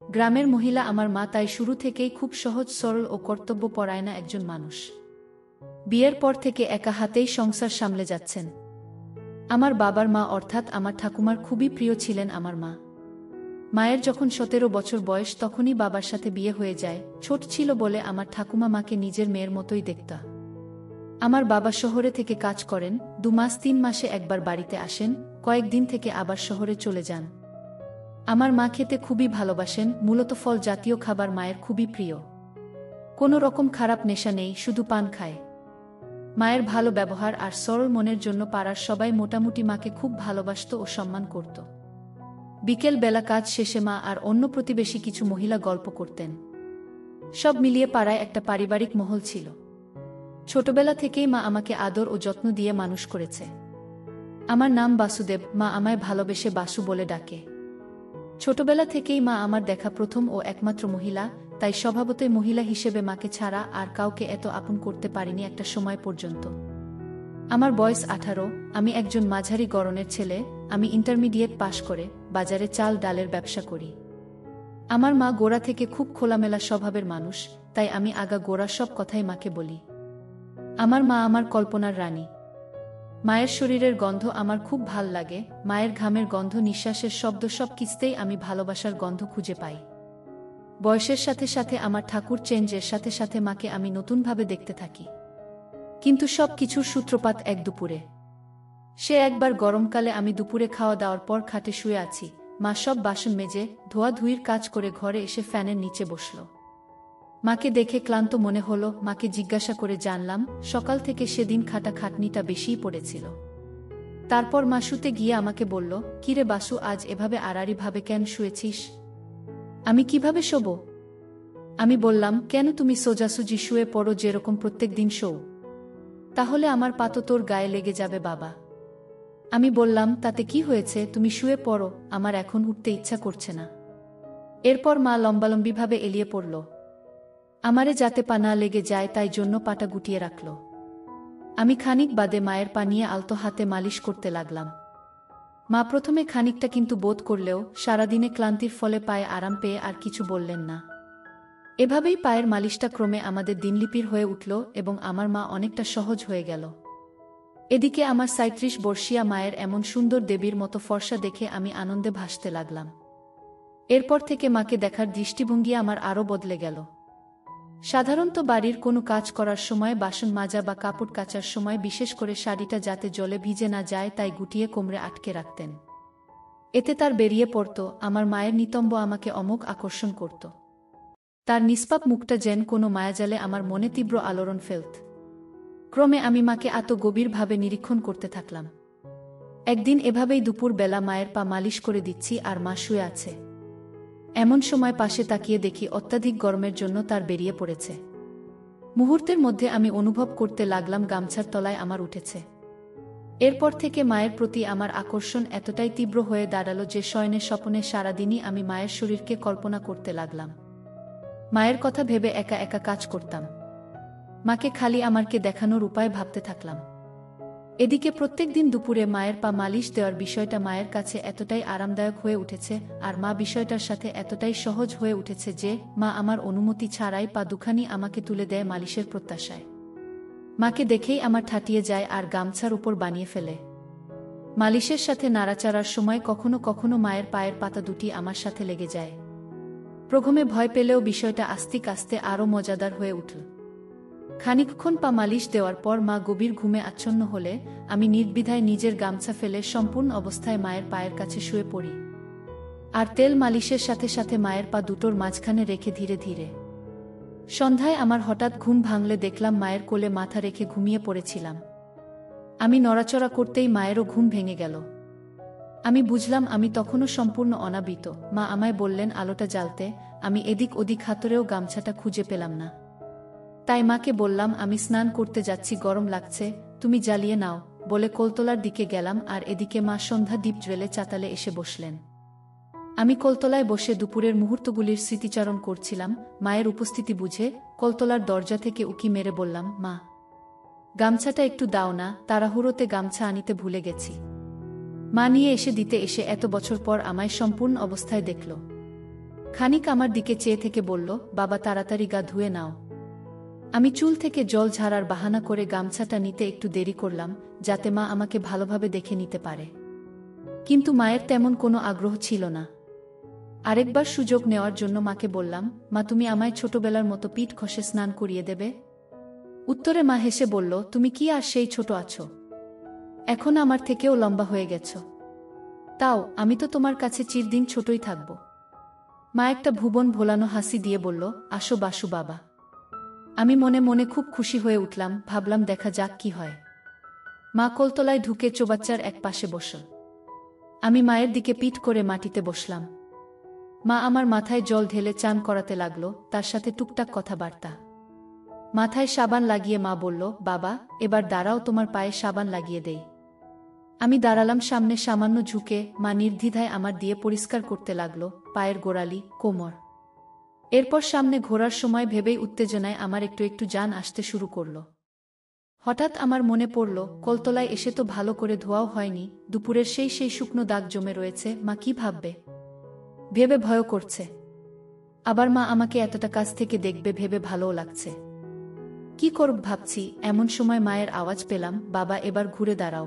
গ্রামের মহিলা আমার মা, তাই শুরু থেকেই খুব সহজ সরল ও কর্তব্যপরায়ণা একজন মানুষ। বিয়ের পর থেকে একা হাতেই সংসার সামলে যাচ্ছেন। আমার বাবার মা অর্থাৎ আমার ঠাকুমার খুবই প্রিয় ছিলেন আমার মা। মায়ের যখন 17 বছর বয়স তখনই বাবার সাথে বিয়ে হয়ে যায়। ছোট ছিল বলে আমার ঠাকুমা মাকে নিজের মেয়ের মতোই দেখত। আমার বাবা শহরে থেকে কাজ করেন, 2 মাস 3 মাসে একবার বাড়িতে আসেন, কয়েকদিন থেকে আবার শহরে চলে যান। আমার মা খেতে খুবই ভালোবাসেন, মূলত ফল জাতীয় খাবার মায়ের খুবই প্রিয়। কোনো রকম খারাপ নেশা নেই, শুধু পান খায়। মায়ের ভালো ব্যবহার আর সরল মনের জন্য পাড়ার সবাই মোটামুটি মাকে খুব ভালোবাসত ও সম্মান করত। বিকেল বেলা কাজ শেষে মা আর অন্য প্রতিবেশী কিছু মহিলা গল্প করতেন। সব মিলিয়ে পাড়ায় একটা পারিবারিক মহল ছিল। ছোটবেলা থেকেই মা আমাকে আদর ও যত্ন দিয়ে মানুষ করেছে। আমার নাম বাসুদেব, মা আমায় ভালোবেসে বাসু বলে ডাকে। ছোটবেলা থেকেই মা আমার দেখা প্রথম ও একমাত্র মহিলা, তাই স্বভাবতই মহিলা হিসেবে মাকে ছাড়া আর কাউকে এত আপন করতে পারিনি একটা সময় পর্যন্ত। আমার বয়স 18, আমি একজন মাঝারি গড়নের ছেলে। আমি ইন্টারমিডিয়েট পাশ করে বাজারে চাল ডালের ব্যবসা করি। আমার মা গোড়া থেকে খুব খোলামেলা স্বভাবের মানুষ, তাই আমি আগা গোড়া সব কথাই মাকে বলি। আমার মা আমার কল্পনার রানী। মায়ের শরীরের গন্ধ আমার খুব ভাল লাগে, মায়ের ঘামের গন্ধ, নিঃশ্বাসের শব্দ, সব কিছুতেই আমি ভালোবাসার গন্ধ খুঁজে পাই। বয়সের সাথে সাথে আমার ঠাকুর চেঞ্জের সাথে সাথে মাকে আমি নতুনভাবে দেখতে থাকি। কিন্তু সব কিছুর সূত্রপাত এক দুপুরে। সে একবার গরমকালে আমি দুপুরে খাওয়া দাওয়ার পর খাটে শুয়ে আছি, মা সব বাসন মেজে ধোয়াধুয়ির কাজ করে ঘরে এসে ফ্যানের নিচে বসল। মাকে দেখে ক্লান্ত মনে হলো, মাকে জিজ্ঞাসা করে জানলাম সকাল থেকে সেদিন খাটাখাটনিটা বেশিই পড়েছিল। তারপর মা শুতে গিয়ে আমাকে বলল, কিরে বাসু, আজ এভাবে আড়াআড়িভাবে কেন শুয়েছিস? আমি কিভাবে শোবো? আমি বললাম, কেন, তুমি সোজাসুজি শুয়ে পড়ো যেরকম প্রত্যেক দিন শোও। তাহলে আমার পা তো তোর গায়ে লেগে যাবে বাবা। আমি বললাম, তাতে কি হয়েছে, তুমি শুয়ে পড়ো, আমার এখন উঠতে ইচ্ছা করছে না। এরপর মা লম্বালম্বিভাবে এলিয়ে পড়ল। আমারে যাতে পা না লেগে যায় তাই জন্য পাটা গুটিয়ে রাখল। আমি খানিক বাদে মায়ের পা নিয়ে আলতো হাতে মালিশ করতে লাগলাম। মা প্রথমে খানিকটা কিন্তু বোধ করলেও সারাদিনে ক্লান্তির ফলে পায়ে আরাম পেয়ে আর কিছু বললেন না। এভাবেই পায়ের মালিশটা ক্রমে আমাদের দিনলিপির হয়ে উঠল এবং আমার মা অনেকটা সহজ হয়ে গেল। এদিকে আমার 37 বর্ষীয়া মায়ের এমন সুন্দর দেবীর মতো ফর্সা দেখে আমি আনন্দে ভাসতে লাগলাম। এরপর থেকে মাকে দেখার দৃষ্টিভঙ্গি আমার আরও বদলে গেল। সাধারণত বাড়ির কোনো কাজ করার সময়, বাসন মাজা বা কাপড় কাচার সময় বিশেষ করে শাড়িটা যাতে জলে ভিজে না যায় তাই গুটিয়ে কোমরে আটকে রাখতেন। এতে তার বেরিয়ে পড়ত। আমার মায়ের নিতম্ব আমাকে অমোঘ আকর্ষণ করত। তার নিষ্পাপ মুখটা যেন কোনো মায়াজালে আমার মনে তীব্র আলোড়ন ফেলত। ক্রমে আমি মাকে এত গভীরভাবে নিরীক্ষণ করতে থাকলাম। একদিন এভাবেই দুপুর বেলা মায়ের পা মালিশ করে দিচ্ছি আর মা শুয়ে আছে। এমন সময় পাশে তাকিয়ে দেখি অত্যাধিক গরমের জন্য তার বেরিয়ে পড়েছে। মুহূর্তের মধ্যে আমি অনুভব করতে লাগলাম গামছার তলায় আমার উঠেছে। এরপর থেকে মায়ের প্রতি আমার আকর্ষণ এতটাই তীব্র হয়ে দাঁড়ালো যে শয়নে স্বপনে সারাদিনই আমি মায়ের শরীরকে কল্পনা করতে লাগলাম। মায়ের কথা ভেবে একা একা কাজ করতাম। মাকে খালি আমারকে দেখানোর উপায় ভাবতে থাকলাম। এদিকে প্রত্যেক দিন দুপুরে মায়ের পা মালিশ দেওয়ার বিষয়টা মায়ের কাছে এতটাই আরামদায়ক হয়ে উঠেছে আর মা বিষয়টার সাথে এতটাই সহজ হয়ে উঠেছে যে মা আমার অনুমতি ছাড়াই পা দুখানি আমাকে তুলে দেয় মালিশের প্রত্যাশায়। মাকে দেখেই আমার ঠাটিয়ে যায় আর গামছার উপর বানিয়ে ফেলে। মালিশের সাথে নাড়াচাড়ার সময় কখনো কখনো মায়ের পায়ের পাতা দুটি আমার সাথে লেগে যায়। প্রথমে ভয় পেলেও বিষয়টা আস্তে আস্তে আরও মজাদার হয়ে উঠল। খানিকক্ষণ পা মালিশ দেওয়ার পর মা গভীর ঘুমে আচ্ছন্ন হলে আমি নির্দ্বিধায় নিজের গামছা ফেলে সম্পূর্ণ অবস্থায় মায়ের পায়ের কাছে শুয়ে পড়ি আর তেল মালিশের সাথে সাথে মায়ের পা দুটোর মাঝখানে রেখে ধীরে ধীরে। সন্ধ্যায় আমার হঠাৎ ঘুম ভাঙলে দেখলাম মায়ের কোলে মাথা রেখে ঘুমিয়ে পড়েছিলাম। আমি নড়াচড়া করতেই মায়েরও ঘুম ভেঙে গেল। আমি বুঝলাম আমি তখনও সম্পূর্ণ অনাবৃত। মা আমায় বললেন আলোটা জ্বালতে। আমি এদিক ওদিক হাতড়েও গামছাটা খুঁজে পেলাম না। তাই মাকে বললাম, আমি স্নান করতে যাচ্ছি, গরম লাগছে, তুমি জ্বালিয়ে নাও বলে কলতলার দিকে গেলাম আর এদিকে মা সন্ধ্যা দ্বীপ জ্বেলে চাতালে এসে বসলেন। আমি কলতলায় বসে দুপুরের মুহূর্তগুলির স্মৃতিচারণ করছিলাম। মায়ের উপস্থিতি বুঝে কলতলার দরজা থেকে উকি মেরে বললাম, মা, গামছাটা একটু দাও না, তাড়াহুড়োতে গামছা আনিতে ভুলে গেছি। মা নিয়ে এসে দিতে এসে এত বছর পর আমায় সম্পূর্ণ অবস্থায় দেখল। খানিক আমার দিকে চেয়ে থেকে বলল, বাবা তাড়াতাড়ি গা ধুয়ে নাও। আমি চুল থেকে জল ঝাড়ার বাহানা করে গামছাটা নিতে একটু দেরি করলাম, যাতে মা আমাকে ভালোভাবে দেখে নিতে পারে। কিন্তু মায়ের তেমন কোনো আগ্রহ ছিল না। আরেকবার সুযোগ নেওয়ার জন্য মাকে বললাম, মা তুমি আমায় ছোটবেলার মতো পিঠ ঘষে স্নান করিয়ে দেবে? উত্তরে মা হেসে বলল, তুমি কি আর সেই ছোট আছো? এখন আমার থেকেও লম্বা হয়ে গেছ। তাও আমি তো তোমার কাছে চিরদিন ছোটই থাকব। মা একটা ভুবন ভোলানো হাসি দিয়ে বলল, আসো বাসু বাবা। আমি মনে মনে খুব খুশি হয়ে উঠলাম, ভাবলাম দেখা যাক কি হয়। মা কলতলায় ঢুকে চৌবাচ্চার এক পাশে বসল। আমি মায়ের দিকে পিঠ করে মাটিতে বসলাম। মা আমার মাথায় জল ঢেলে চান করাতে লাগলো, তার সাথে টুকটাক কথাবার্তা। মাথায় সাবান লাগিয়ে মা বলল, বাবা এবার দাঁড়াও, তোমার পায়ে সাবান লাগিয়ে দেই। আমি দাঁড়ালাম সামনে সামান্য ঝুঁকে, মা নির্দ্বিধায় আমার দিয়ে পরিষ্কার করতে লাগলো পায়ের গোড়ালি, কোমর। এরপর সামনে ঘোরার সময় ভেবেই উত্তেজনায় আমার একটু একটু জান আসতে শুরু করল। হঠাৎ আমার মনে পড়ল, কলতলায় এসে তো ভালো করে ধোয়াও হয়নি, দুপুরের সেই শুকনো দাগ জমে রয়েছে, মা কি ভাববে ভেবে ভয় করছে। আবার মা আমাকে এতটা কাছ থেকে দেখবে ভেবে ভালোও লাগছে। কি করব ভাবছি, এমন সময় মায়ের আওয়াজ পেলাম, বাবা এবার ঘুরে দাঁড়াও।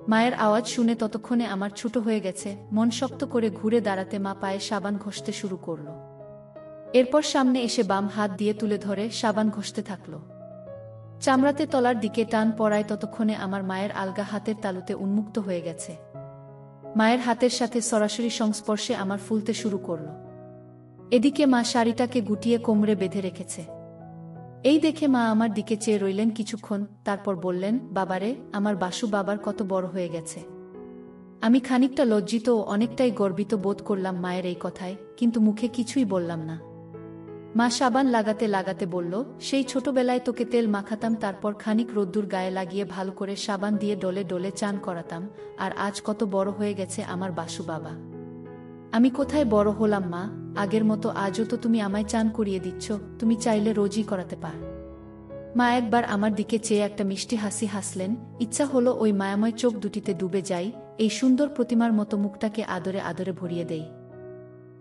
মায়ের আওয়াজ শুনে ততক্ষণে আমার ছোট হয়ে গেছে, মন শক্ত করে ঘুরে দাঁড়াতে মা পায়ে সাবান ঘষতে শুরু করল। এরপর সামনে এসে বাম হাত দিয়ে তুলে ধরে সাবান ঘষতে থাকল। চামড়াতে তলার দিকে টান পড়ায় ততক্ষণে আমার মায়ের আলগা হাতের তালুতে উন্মুক্ত হয়ে গেছে। মায়ের হাতের সাথে সরাসরি সংস্পর্শে আমার ফুলতে শুরু করল। এদিকে মা শাড়িটাকে গুটিয়ে কোমরে বেঁধে রেখেছে। এই দেখে মা আমার দিকে চেয়ে রইলেন কিছুক্ষণ, তারপর বললেন, বাবারে আমার বাসু বাবার কত বড় হয়ে গেছে। আমি খানিকটা লজ্জিত ও অনেকটাই গর্বিত বোধ করলাম মায়ের এই কথায়, কিন্তু মুখে কিছুই বললাম না। মা সাবান লাগাতে লাগাতে বলল, সেই ছোটবেলায় তোকে তেল মাখাতাম, তারপর খানিক রোদ্দুর গায়ে লাগিয়ে ভালো করে সাবান দিয়ে ডলে ডলে চান করাতাম, আর আজ কত বড় হয়ে গেছে আমার বাসু বাবা। আমি কোথায় বড় হলাম মা, আগের মতো আজও তো তুমি আমায় চান করিয়ে দিচ্ছ, তুমি চাইলে রোজই করাতে পার। মা একবার আমার দিকে চেয়ে একটা মিষ্টি হাসি হাসলেন, ইচ্ছা হলো ওই মায়াময় চোখ দুটিতে ডুবে যাই, এই সুন্দর প্রতিমার মতো মুখটাকে আদরে আদরে ভরিয়ে দেই।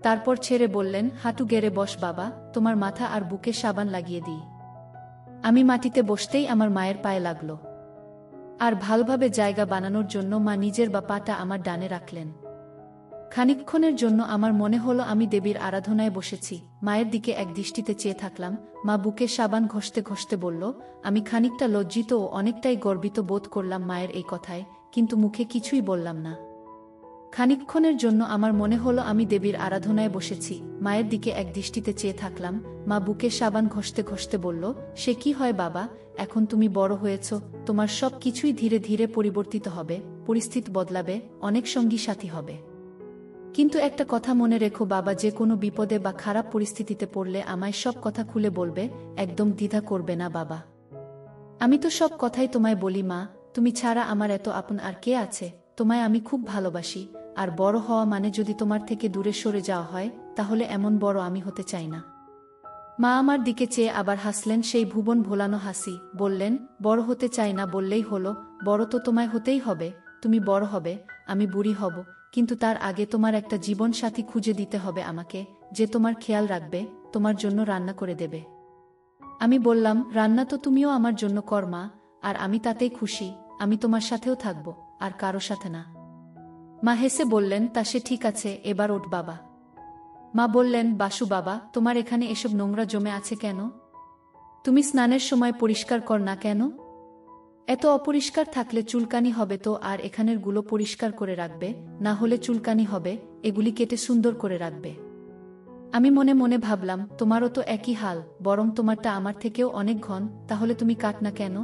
তারপর ছেড়ে বললেন, হাঁটু গেড়ে বস বাবা, তোমার মাথা আর বুকে সাবান লাগিয়ে দিই। আমি মাটিতে বসতেই আমার মায়ের পায়ে লাগল। আর ভালোভাবে জায়গা বানানোর জন্য মা নিজের পাটা আমার ডানে রাখলেন। খানিকক্ষণের জন্য আমার মনে হলো আমি দেবীর আরাধনায় বসেছি। মায়ের দিকে এক দৃষ্টিতে চেয়ে থাকলাম। মা বুকে সাবান ঘষতে ঘষতে বলল, আমি খানিকটা লজ্জিত ও অনেকটাই গর্বিত বোধ করলাম মায়ের এই কথায়, কিন্তু মুখে কিছুই বললাম না। খানিকক্ষণের জন্য আমার মনে হলো আমি দেবীর আরাধনায় বসেছি। মায়ের দিকে এক দৃষ্টিতে চেয়ে থাকলাম। মা বুকে সাবান ঘষতে ঘষতে বলল, সে কি হয় বাবা, এখন তুমি বড় হয়েছ, তোমার সব কিছুই ধীরে ধীরে পরিবর্তিত হবে, পরিস্থিতি বদলাবে, অনেক সঙ্গী সাথী হবে। কিন্তু একটা কথা মনে রেখো বাবা, যে কোনো বিপদে বা খারাপ পরিস্থিতিতে পড়লে আমায় সব কথা খুলে বলবে, একদম দ্বিধা করবে না বাবা। আমি তো সব কথাই তোমায় বলি মা, তুমি ছাড়া আমার এত আপন আর কে আছে, তোমায় আমি খুব ভালোবাসি। আর বড় হওয়া মানে যদি তোমার থেকে দূরে সরে যাওয়া হয়, তাহলে এমন বড় আমি হতে চাই না। মা আমার দিকে চেয়ে আবার হাসলেন সেই ভুবন ভোলানো হাসি, বললেন, বড় হতে চাই না বললেই হলো, বড় তো তোমায় হতেই হবে। তুমি বড় হবে, আমি বুড়ি হব, কিন্তু তার আগে তোমার একটা জীবন সাথী খুঁজে দিতে হবে আমাকে, যে তোমার খেয়াল রাখবে, তোমার জন্য রান্না করে দেবে। আমি বললাম, রান্না তো তুমিও আমার জন্য কর মা, আর আমি তাতেই খুশি, আমি তোমার সাথেও থাকব, আর কারো সাথে না। মা হেসে বললেন, তা সে ঠিক আছে, এবার ওঠ বাবা। মা বললেন, বাসু বাবা, তোমার এখানে এসব নোংরা জমে আছে কেন? তুমি স্নানের সময় পরিষ্কার কর না কেন? এত অপরিষ্কার থাকলে চুলকানি হবে তো, আর এখানের গুলো পরিষ্কার করে রাখবে, না হলে চুলকানি হবে, এগুলি কেটে সুন্দর করে রাখবে। আমি মনে মনে ভাবলাম, তোমারও তো একই হাল, বরং তোমারটা আমার থেকেও অনেক ঘন, তাহলে তুমি কাট না কেন?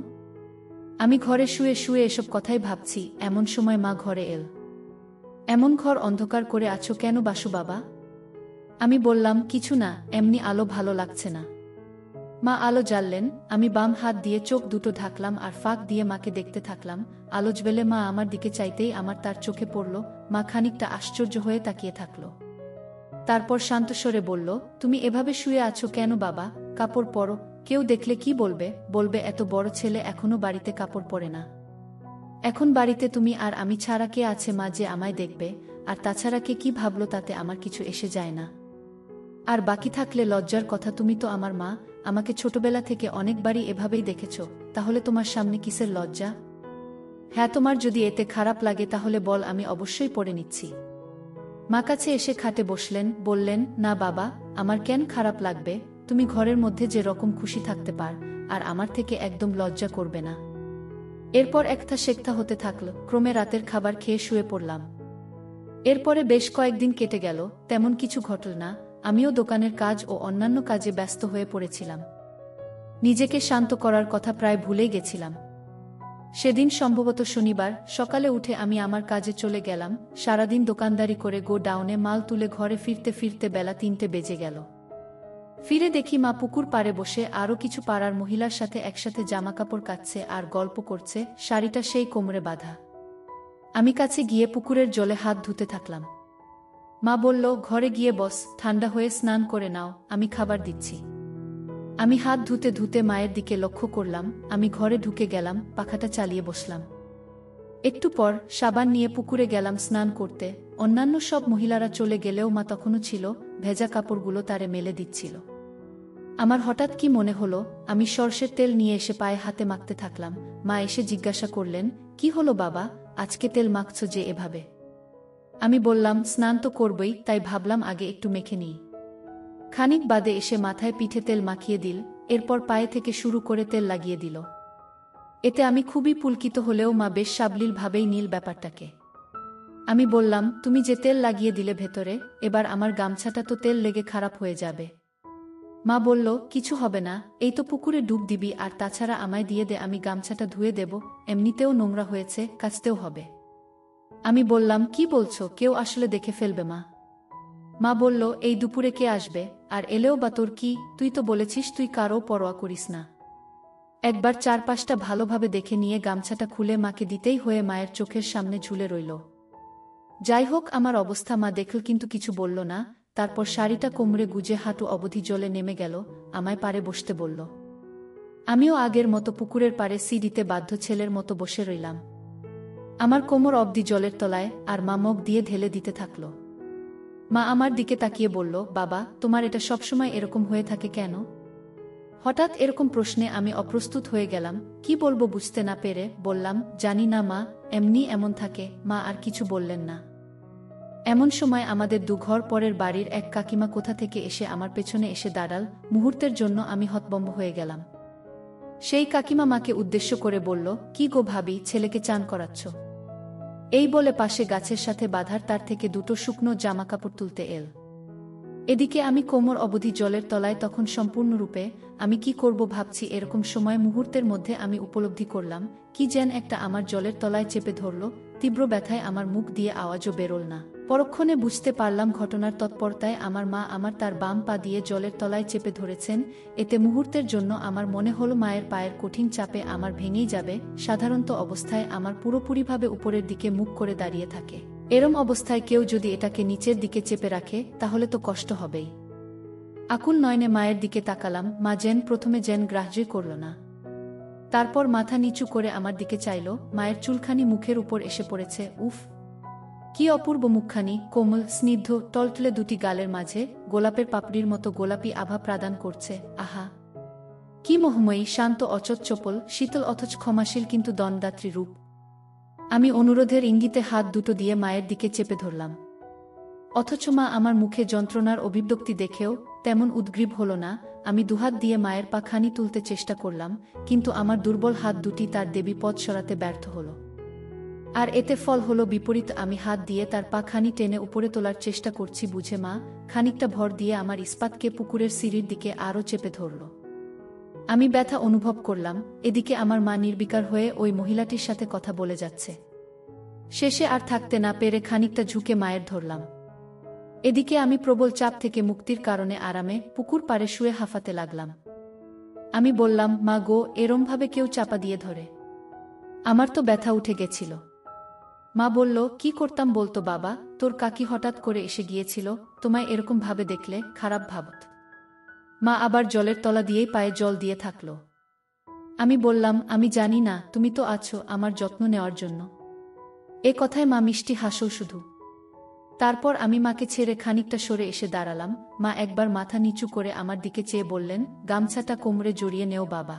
আমি ঘরে শুয়ে শুয়ে এসব কথাই ভাবছি, এমন সময় মা ঘরে এল। এমন ঘর অন্ধকার করে আছো কেন বাসু বাবা? আমি বললাম, কিছু না, এমনি আলো ভালো লাগছে না। মা আলো জ্বাললেন। আমি বাম হাত দিয়ে চোখ দুটো ঢাকলাম আর ফাঁক দিয়ে মাকে দেখতে থাকলাম। আলো জ্বেলে মা আমার দিকে চাইতেই আমার তার চোখে পড়ল। মা খানিকটা আশ্চর্য হয়ে তাকিয়ে থাকল। তারপর শান্তস্বরে বলল, তুমি এভাবে শুয়ে আছো কেন বাবা? কাপড় পরো, কেউ দেখলে কি বলবে? বলবে এত বড় ছেলে এখনো বাড়িতে কাপড় পরে না। এখন বাড়িতে তুমি আর আমি ছাড়া কে আছে মা যে আমায় দেখবে? আর তাছাড়া কে কি ভাবলো তাতে আমার কিছু এসে যায় না। আর বাকি থাকলে লজ্জার কথা, তুমি তো আমার মা, আমাকে ছোটবেলা থেকে অনেকবারই এভাবেই দেখেছ, তাহলে তোমার সামনে কিসের লজ্জা? হ্যাঁ, তোমার যদি এতে খারাপ লাগে তাহলে বল, আমি অবশ্যই পড়ে নিচ্ছি। মা কাছে এসে খাটে বসলেন, বললেন, না বাবা, আমার কেন খারাপ লাগবে, তুমি ঘরের মধ্যে যে রকম খুশি থাকতে পার, আর আমার থেকে একদম লজ্জা করবে না। এরপর একটা সেক্তা হতে থাকল, ক্রমে রাতের খাবার খেয়ে শুয়ে পড়লাম। এরপরে বেশ কয়েকদিন কেটে গেল, তেমন কিছু ঘটল না। আমিও দোকানের কাজ ও অন্যান্য কাজে ব্যস্ত হয়ে পড়েছিলাম। নিজেকে শান্ত করার কথা প্রায় ভুলেই গেছিলাম। সেদিন সম্ভবত শনিবার, সকালে উঠে আমি আমার কাজে চলে গেলাম। সারাদিন দোকানদারি করে গো ডাউনে মাল তুলে ঘরে ফিরতে ফিরতে বেলা 3টে বেজে গেল। ফিরে দেখি মা পুকুর পাড়ে বসে আরও কিছু পাড়ার মহিলার সাথে একসাথে জামাকাপড় কাচ্ছে আর গল্প করছে, শাড়িটা সেই কোমরে বাঁধা। আমি কাছে গিয়ে পুকুরের জলে হাত ধুতে থাকলাম। মা বলল, ঘরে গিয়ে বস, ঠান্ডা হয়ে স্নান করে নাও, আমি খাবার দিচ্ছি। আমি হাত ধুতে ধুতে মায়ের দিকে লক্ষ্য করলাম। আমি ঘরে ঢুকে গেলাম, পাখাটা চালিয়ে বসলাম। একটু পর সাবান নিয়ে পুকুরে গেলাম স্নান করতে। অন্যান্য সব মহিলারা চলে গেলেও মা তখনও ছিল, ভেজা কাপড়গুলো তারে মেলে দিচ্ছিল। আমার হঠাৎ কি মনে হলো, আমি সরষের তেল নিয়ে এসে পায়ে হাতে মাখতে থাকলাম। মা এসে জিজ্ঞাসা করলেন, কি হলো বাবা, আজকে তেল মাখছ যে এভাবে? আমি বললাম, স্নান তো করবই, তাই ভাবলাম আগে একটু মেখে নিই। খানিক বাদে এসে মাথায় পিঠে তেল মাখিয়ে দিল, এরপর পায়ে থেকে শুরু করে তেল লাগিয়ে দিল। এতে আমি খুবই পুলকিত হলেও মা বেশ সাবলীলভাবেই নীল ব্যাপারটাকে। আমি বললাম, তুমি যে তেল লাগিয়ে দিলে ভেতরে, এবার আমার গামছাটা তো তেল লেগে খারাপ হয়ে যাবে। মা বলল, কিছু হবে না, এই তো পুকুরে ডুব দিবি, আর তাছাড়া আমায় দিয়ে দে, আমি গামছাটা ধুয়ে দেব, এমনিতেও নোংরা হয়েছে, কাচতেও হবে। আমি বললাম, কি বলছো, কেউ আসলে দেখে ফেলবে মা? মা বলল, এই দুপুরে কে আসবে, আর এলেও বা তোর কি, তুই তো বলেছিস তুই কারও পরোয়া করিস না। একবার চারপাশটা ভালোভাবে দেখে নিয়ে গামছাটা খুলে মাকে দিতেই হয়ে মায়ের চোখের সামনে ঝুলে রইল। যাই হোক, আমার অবস্থা মা দেখল কিন্তু কিছু বলল না। তারপর শাড়িটা কোমরে গুজে হাঁটু অবধি জলে নেমে গেল, আমায় পাড়ে বসতে বলল। আমিও আগের মতো পুকুরের পাড়ে সিঁড়িতে বাধ্য ছেলের মতো বসে রইলাম। আমার কোমর অবধি জলের তলায়, আর মা মুখ দিয়ে ঢেলে দিতে থাকল। মা আমার দিকে তাকিয়ে বলল, বাবা, তোমার এটা সবসময় এরকম হয়ে থাকে কেন? হঠাৎ এরকম প্রশ্নে আমি অপ্রস্তুত হয়ে গেলাম। কি বলবো বুঝতে না পেরে বললাম, জানি না মা, এমনি এমন থাকে। মা আর কিছু বললেন না। এমন সময় আমাদের দুঘর পরের বাড়ির এক কাকিমা কোথা থেকে এসে আমার পেছনে এসে দাঁড়াল। মুহূর্তের জন্য আমি হতভম্ব হয়ে গেলাম। সেই কাকিমা মাকে উদ্দেশ্য করে বলল, কি গো ভাবি, ছেলেকে চান করাচ্ছ? এই বলে পাশে গাছের সাথে বাঁধার তার থেকে দুটো শুকনো জামাকাপড় তুলতে এল। এদিকে আমি কোমর অবধি জলের তলায় তখন সম্পূর্ণরূপে। আমি কি করব ভাবছি, এরকম সময় মুহূর্তের মধ্যে আমি উপলব্ধি করলাম, কি যেন একটা আমার জলের তলায় চেপে ধরল। তীব্র ব্যথায় আমার মুখ দিয়ে আওয়াজও বেরোল না। পরক্ষণে বুঝতে পারলাম ঘটনার তৎপরতায় আমার মা আমার তার বাম পা দিয়ে জলের তলায় চেপে ধরেছেন। এতে মুহূর্তের জন্য আমার মনে হলো মায়ের পায়ের কঠিন চাপে আমার ভেঙেই যাবে। সাধারণত অবস্থায় আমার পুরোপুরিভাবে উপরের দিকে মুখ করে দাঁড়িয়ে থাকে। এরম অবস্থায় কেউ যদি এটাকে নিচের দিকে চেপে রাখে তাহলে তো কষ্ট হবেই। আকুল নয়নে মায়ের দিকে তাকালাম। মা প্রথমে গ্রাহ্যই করল না। তারপর মাথা নিচু করে আমার দিকে চাইল। মায়ের চুলখানি মুখের উপর এসে পড়েছে। উফ, কি অপূর্ব মুখখানি, কোমল, স্নিগ্ধ, টলটলে দুটি গালের মাঝে গোলাপের পাপড়ির মতো গোলাপি আভা প্রদান করছে। আহা, কি মোহময়ী, শান্ত, অচঞ্চল, শীতল অথচ ক্ষমাশীল কিন্তু দণ্ডদাত্রী রূপ। আমি অনুরোধের ইঙ্গিতে হাত দুটো দিয়ে মায়ের দিকে চেপে ধরলাম। অথচ মা আমার মুখে যন্ত্রণার অভিব্যক্তি দেখেও তেমন উদ্গ্রীব হল না। আমি দুহাত দিয়ে মায়ের পা খানি তুলতে চেষ্টা করলাম, কিন্তু আমার দুর্বল হাত দুটি তার দেবী পথ সরাতে ব্যর্থ হল। আর এতে ফল হলো বিপরীত। আমি হাত দিয়ে তার পা খানি টেনে উপরে তোলার চেষ্টা করছি বুঝে মা খানিকটা ভর দিয়ে আমার ইস্পাতকে পুকুরের সিঁড়ির দিকে আরও চেপে ধরল। আমি ব্যথা অনুভব করলাম। এদিকে আমার মা নির্বিকার হয়ে ওই মহিলাটির সাথে কথা বলে যাচ্ছে। শেষে আর থাকতে না পেরে খানিকটা ঝুঁকে মায়ের ধরলাম। এদিকে আমি প্রবল চাপ থেকে মুক্তির কারণে আরামে পুকুর পাড়ে শুয়ে হাঁফাতে লাগলাম। আমি বললাম, মা গো, এরমভাবে কেউ চাপা দিয়ে ধরে? আমার তো ব্যথা উঠে গেছিল। মা বলল, কি করতাম বলতো বাবা, তোর কাকি হঠাৎ করে এসে গিয়েছিল, তোমায় এরকম ভাবে দেখলে খারাপ ভাবত। মা আবার জলের তলা দিয়েই পায়ে জল দিয়ে থাকল। আমি বললাম, আমি জানি না, তুমি তো আছো আমার যত্ন নেওয়ার জন্য। এ কথায় মা মিষ্টি হাসল শুধু। তারপর আমি মাকে ছেড়ে খানিকটা সরে এসে দাঁড়ালাম। মা একবার মাথা নিচু করে আমার দিকে চেয়ে বললেন, গামছাটা কোমরে জড়িয়ে নেও বাবা।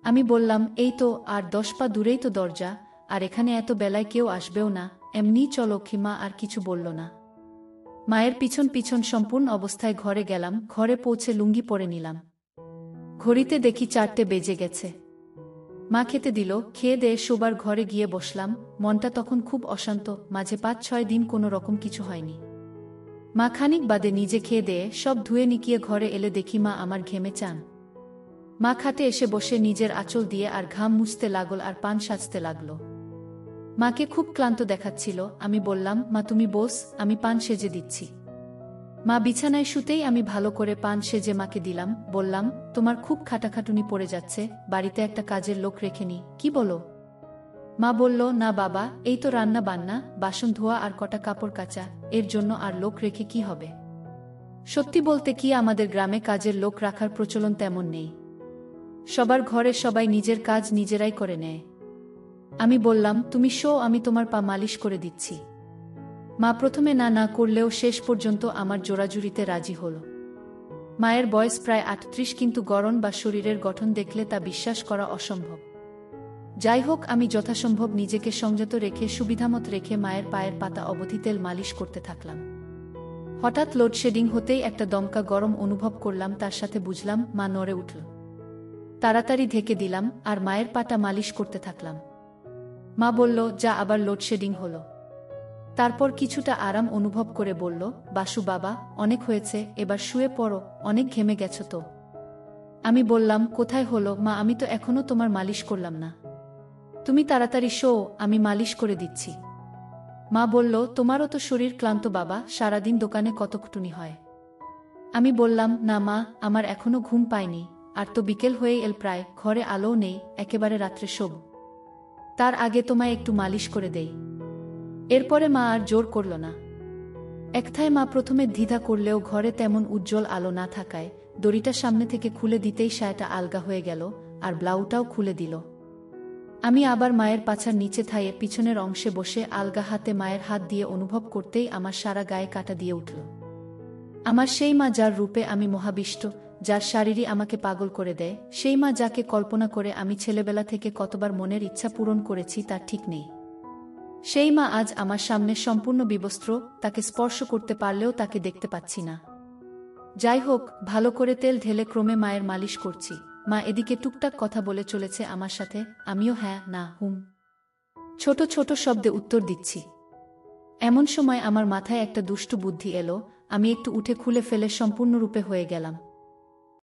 আমি বললাম, এই তো আর 10 পা দূরেই তো দরজা, আর এখানে এত বেলায় কেউ আসবেও না, এমনিই চলো কি। মা আর কিছু বলল না। মায়ের পিছন পিছন সম্পূর্ণ অবস্থায় ঘরে গেলাম। ঘরে পৌঁছে লুঙ্গি পরে নিলাম। ঘড়িতে দেখি 4টে বেজে গেছে। মা খেতে দিল। খেয়ে দেয়ে শোবার ঘরে গিয়ে বসলাম। মনটা তখন খুব অশান্ত। মাঝে 5-6 দিন কোনো রকম কিছু হয়নি। মা খানিক বাদে নিজে খেয়ে দেয়ে সব ধুয়ে নিকিয়ে ঘরে এলে দেখি মা আমার ঘেমে চান। মা খাটে এসে বসে নিজের আঁচল দিয়ে আর ঘাম মুছতে লাগল আর পান সাজতে লাগল। মাকে খুব ক্লান্ত দেখাচ্ছিল। আমি বললাম, মা তুমি বস, আমি পান সেজে দিচ্ছি। মা বিছানায় শুতেই আমি ভালো করে পান সেজে মাকে দিলাম। বললাম, তোমার খুব খাটাখাটুনি পড়ে যাচ্ছে, বাড়িতে একটা কাজের লোক রেখে নি, কি বলো? মা বলল, না বাবা, এই তো রান্না বান্না, বাসন ধোয়া আর কটা কাপড় কাচা, এর জন্য আর লোক রেখে কি হবে? সত্যি বলতে কি, আমাদের গ্রামে কাজের লোক রাখার প্রচলন তেমন নেই। সবার ঘরে সবাই নিজের কাজ নিজেরাই করে নেয়। আমি বললাম, তুমি শো, আমি তোমার পা মালিশ করে দিচ্ছি। মা প্রথমে না না করলেও শেষ পর্যন্ত আমার জোরাজুরিতে রাজি হল। মায়ের বয়স প্রায় 38, কিন্তু গড়ন বা শরীরের গঠন দেখলে তা বিশ্বাস করা অসম্ভব। যাই হোক, আমি যথাসম্ভব নিজেকে সংযত রেখে সুবিধামত রেখে মায়ের পায়ের পাতা অবধি তেল মালিশ করতে থাকলাম। হঠাৎ লোডশেডিং হতেই একটা দমকা গরম অনুভব করলাম, তার সাথে বুঝলাম মা নড়ে উঠল। তাড়াতাড়ি ঢেকে দিলাম আর মায়ের পাটা মালিশ করতে থাকলাম। মা বলল, যা আবার লোডশেডিং হলো? তারপর কিছুটা আরাম অনুভব করে বলল, বাসু বাবা, অনেক হয়েছে, এবার শুয়ে পড়ো, অনেক ঘেমে গেছো তো। আমি বললাম, কোথায় হলো মা, আমি তো এখনো তোমার মালিশ করলাম না। তুমি তাড়াতাড়ি শো, আমি মালিশ করে দিচ্ছি। মা বলল, তোমারও তো শরীর ক্লান্ত বাবা, সারাদিন দোকানে কতকটুনি হয়। আমি বললাম, না মা, আমার এখনো ঘুম পায়নি, আর তো বিকেল হয়ে এল প্রায়, ঘরে আলোও নেই, একেবারে রাত্রে শোব। তার আগে তোমায় একটু মালিশ করে দেই। এরপরে মা আর জোর করল না। একথায় মা প্রথমে দ্বিধা করলেও ঘরে তেমন উজ্জ্বল আলো না থাকায় দড়িটা সামনে থেকে খুলে দিতেই সায়াটা আলগা হয়ে গেল, আর ব্লাউটাও খুলে দিল। আমি আবার মায়ের পাছার নিচে থাইয়ে পিছনের অংশে বসে আলগা হাতে মায়ের হাত দিয়ে অনুভব করতেই আমার সারা গায়ে কাঁটা দিয়ে উঠল। আমার সেই মা, যার রূপে আমি মহাবিষ্ট, যার শারীরই আমাকে পাগল করে দেয়, সেই মা যাকে কল্পনা করে আমি ছেলেবেলা থেকে কতবার মনের ইচ্ছা পূরণ করেছি তার ঠিক নেই। সেই মা আজ আমার সামনে সম্পূর্ণ বিবস্ত্র, তাকে স্পর্শ করতে পারলেও তাকে দেখতে পাচ্ছি না। যাই হোক, ভালো করে তেল ঢেলে ক্রমে মায়ের মালিশ করছি। মা এদিকে টুকটাক কথা বলে চলেছে আমার সাথে, আমিও হ্যাঁ না হুম ছোট ছোট শব্দে উত্তর দিচ্ছি। এমন সময় আমার মাথায় একটা দুষ্টু বুদ্ধি এলো। আমি একটু উঠে খুলে ফেলে সম্পূর্ণরূপে হয়ে গেলাম।